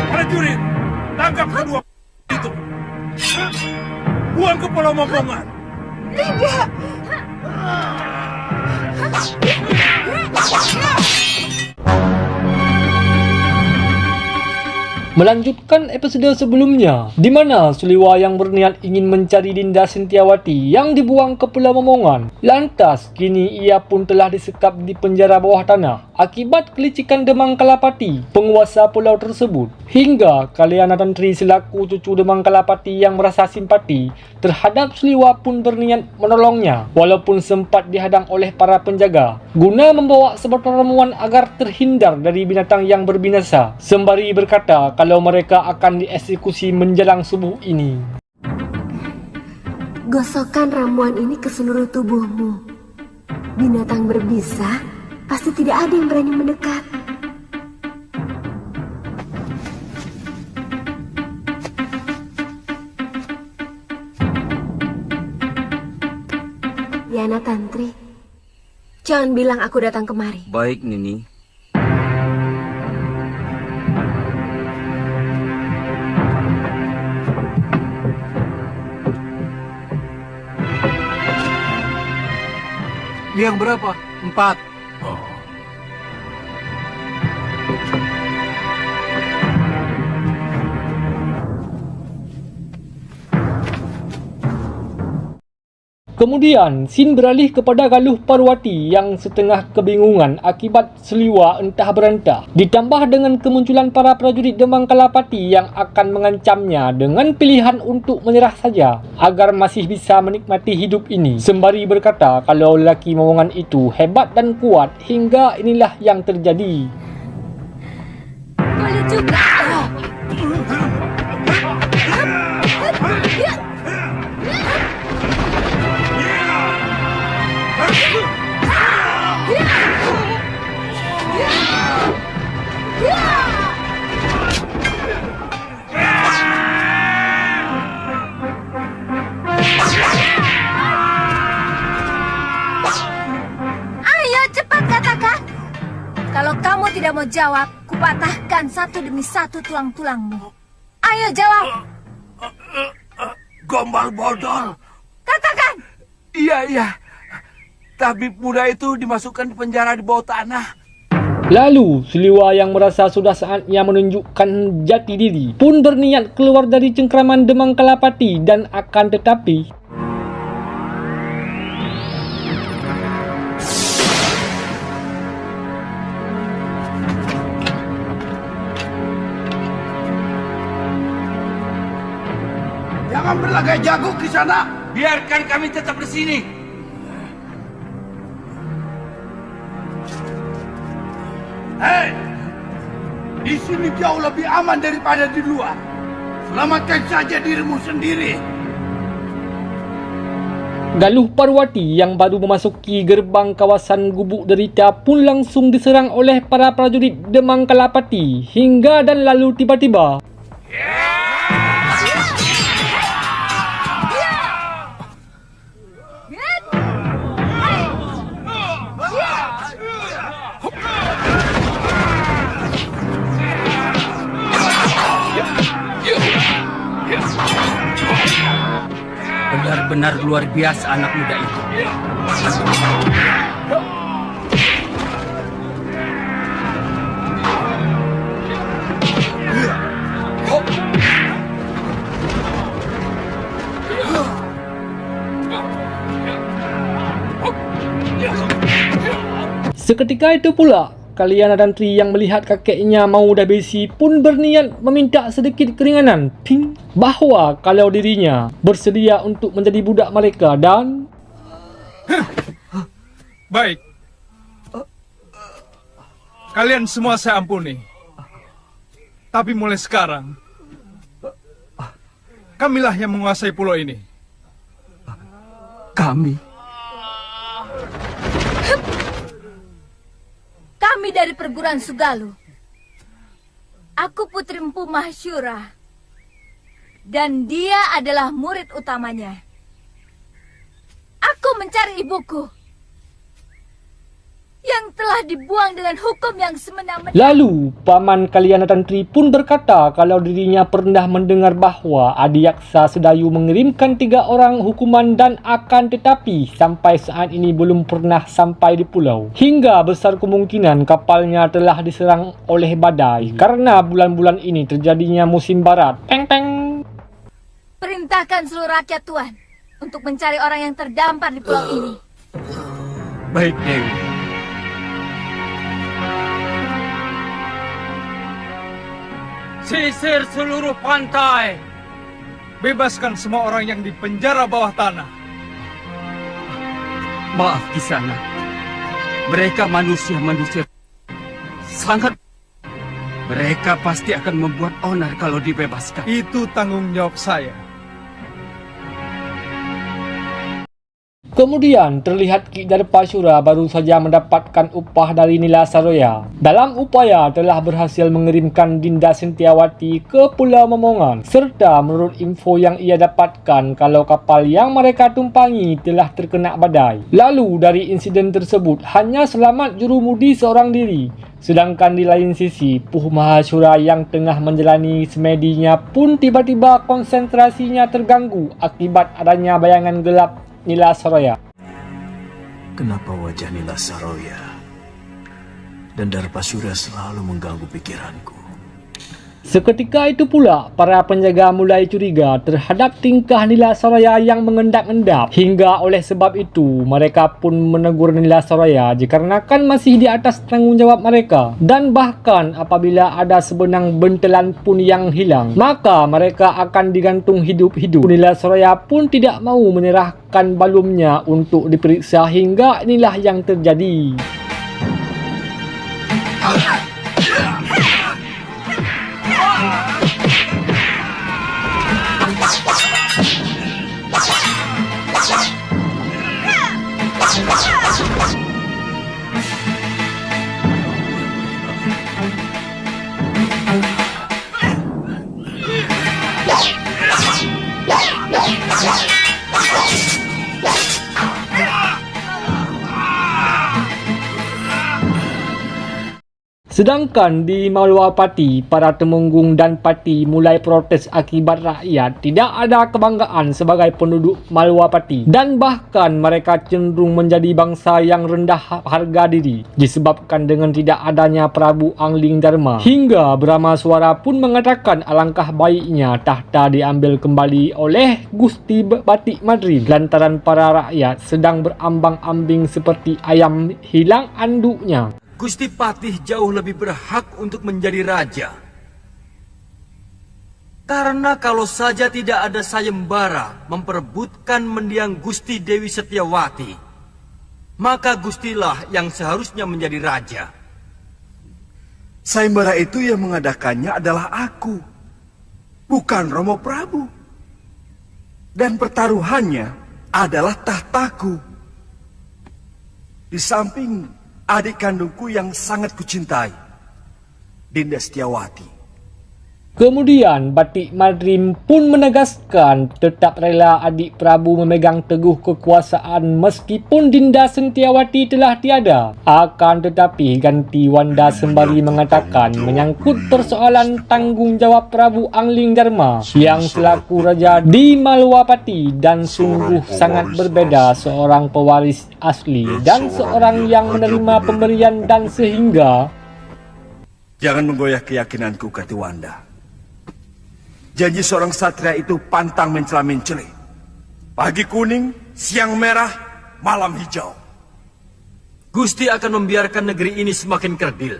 Prajurit, tangkap kedua itu. Buang ke pulau Momongan. Tidak. Melanjutkan episode sebelumnya, di mana Suliwa yang berniat ingin mencari Dinda Sintiawati yang dibuang ke Pulau Momongan. Lantas, kini ia pun telah disekap di penjara bawah tanah akibat kelicikan Demang Kalapati, penguasa pulau tersebut. Hingga Kalyana Tantri selaku cucu Demang Kalapati yang merasa simpati terhadap Suliwa pun berniat menolongnya, walaupun sempat dihadang oleh para penjaga, guna membawa sebotol ramuan agar terhindar dari binatang yang berbinasa, sembari berkata kalau mereka akan dieksekusi menjelang subuh ini. Gosokkan ramuan ini ke seluruh tubuhmu. Binatang berbisa, pasti tidak ada yang berani mendekat. Yana Tantri, jangan bilang aku datang kemari. Baik, Nini. Yang berapa? 4. Oh. Kemudian, scene beralih kepada Galuh Parwati yang setengah kebingungan akibat Suliwa entah berantah. Ditambah dengan kemunculan para prajurit Demang Kalapati yang akan mengancamnya dengan pilihan untuk menyerah saja agar masih bisa menikmati hidup ini. Sembari berkata kalau lelaki Momongan itu hebat dan kuat hingga inilah yang terjadi. Boleh juga. Ayo cepat katakan. Kalau kamu tidak mau jawab, kupatahkan satu demi satu tulang-tulangmu. Ayo jawab. Gombal bodol. Katakan. Iya. Tabib muda itu dimasukkan di penjara di bawah tanah. Lalu, Suliwa yang merasa sudah saatnya menunjukkan jati diri pun berniat keluar dari cengkraman Demang Kalapati dan akan tetapi Jangan berlagak jago di sana. Biarkan kami tetap di sini. Hei, di sini jauh lebih aman daripada di luar. Selamatkan saja dirimu sendiri. Galuh Parwati yang baru memasuki gerbang kawasan Gubuk Derita pun langsung diserang oleh para prajurit Demang Kalapati hingga dan lalu tiba-tiba Benar-benar luar biasa anak muda itu. Seketika itu pula, Kalyana Tantri yang melihat kakeknya mau dah besi pun berniat meminta sedikit keringanan bahawa kalau dirinya bersedia untuk menjadi budak mereka dan... Baik. Kalian semua saya ampuni. Tapi mulai sekarang, kamilah yang menguasai pulau ini. Kami? Kami dari perguruan Sugalu. Aku Putri Empu Mahsyura. Dan dia adalah murid utamanya. Aku mencari ibuku. telah dibuang dengan hukum yang semena-mena. Lalu, Paman Kalyana Tantri pun berkata kalau dirinya pernah mendengar bahawa Adiaksa Sedayu mengirimkan 3 orang hukuman dan akan tetapi sampai saat ini belum pernah sampai di pulau. Hingga besar kemungkinan kapalnya telah diserang oleh badai karena bulan-bulan ini terjadinya musim barat. Peng peng. Perintahkan seluruh rakyat Tuan untuk mencari orang yang terdampar di pulau ini. Baik, Dewi. Sisir seluruh pantai. Bebaskan semua orang yang di penjara bawah tanah. Maaf, Kisana. Mereka manusia-manusia sangat. Mereka pasti akan membuat onar kalau dibebaskan. Itu tanggung jawab saya. Kemudian terlihat Ki Darpasura baru saja mendapatkan upah dari Nila Saroya. Dalam upaya telah berhasil mengirimkan Dinda Sintiawati ke Pulau Momongan. Serta menurut info yang ia dapatkan kalau kapal yang mereka tumpangi telah terkena badai. Lalu dari insiden tersebut hanya selamat jurumudi seorang diri. Sedangkan di lain sisi, Puh Mahasura yang tengah menjalani semedinya pun tiba-tiba konsentrasinya terganggu akibat adanya bayangan gelap Nila Saroya. Kenapa wajah Nila Saroya dan Darpasura selalu mengganggu pikiranku? Seketika itu pula, para penjaga mulai curiga terhadap tingkah Nila Saroya yang mengendap-endap. Hingga oleh sebab itu, mereka pun menegur Nila Saroya dikarenakan masih di atas tanggungjawab mereka. Dan bahkan apabila ada sebenang bentelan pun yang hilang, maka mereka akan digantung hidup-hidup. Nila Saroya pun tidak mau menyerahkan balumnya untuk diperiksa hingga inilah yang terjadi. Sedangkan di Malwapati, para temenggung dan pati mulai protes akibat rakyat tidak ada kebanggaan sebagai penduduk Malwapati. Dan bahkan mereka cenderung menjadi bangsa yang rendah harga diri disebabkan dengan tidak adanya Prabu Angling Dharma. Hingga Brahma Suara pun mengatakan alangkah baiknya tahta diambil kembali oleh Gusti Batik Madrid lantaran para rakyat sedang berambang-ambing seperti ayam hilang anduknya. Gusti Patih jauh lebih berhak untuk menjadi raja. Karena kalau saja tidak ada sayembara memperebutkan mendiang Gusti Dewi Setiawati, maka Gustilah yang seharusnya menjadi raja. Sayembara itu yang mengadakannya adalah aku, bukan Romo Prabu. Dan pertaruhannya adalah tahtaku. Di samping adik kandungku yang sangat kucintai, Dinda Setiawati. Kemudian Batik Madrim pun menegaskan tetap rela adik Prabu memegang teguh kekuasaan meskipun Dinda Sentiawati telah tiada. Akan tetapi ganti Wanda sembari mengatakan menyangkut persoalan tanggungjawab Prabu Angling Dharma yang selaku raja di Malwapati dan sungguh sangat berbeza seorang pewaris asli dan seorang yang menerima pemberian dan sehingga. Jangan menggoyah keyakinanku, Kati Wanda. Janji seorang satria itu pantang mencela-mencela. Pagi kuning, siang merah, malam hijau. Gusti akan membiarkan negeri ini semakin kerdil.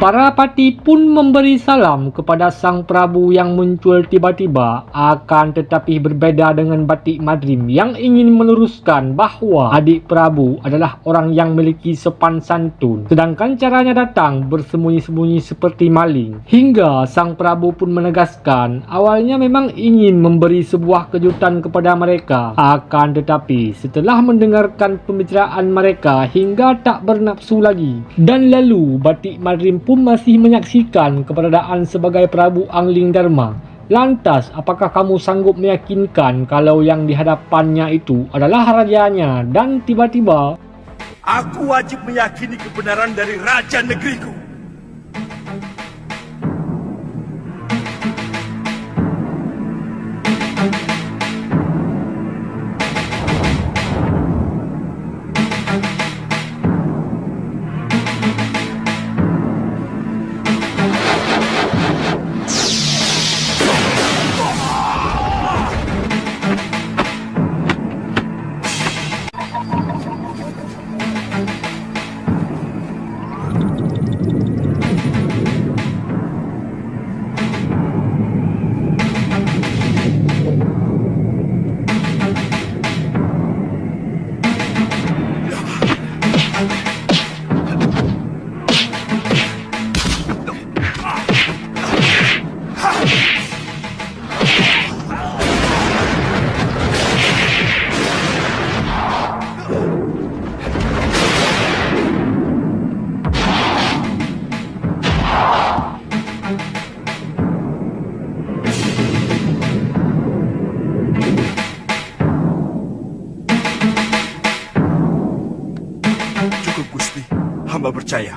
Para pati pun memberi salam kepada Sang Prabu yang muncul tiba-tiba, akan tetapi berbeda dengan Batik Madrim yang ingin meluruskan bahawa adik Prabu adalah orang yang memiliki sopan santun, sedangkan caranya datang bersembunyi-sembunyi seperti maling. Hingga Sang Prabu pun menegaskan awalnya memang ingin memberi sebuah kejutan kepada mereka, akan tetapi setelah mendengarkan pembicaraan mereka hingga tak bernafsu lagi. Dan lalu Batik Madrim pun masih menyaksikan keberadaan sebagai Prabu Angling Dharma. Lantas, apakah kamu sanggup meyakinkan kalau yang di hadapannya itu adalah rajanya dan tiba-tiba Aku wajib meyakini kebenaran dari raja negeriku. Cukup Gusti, hamba percaya.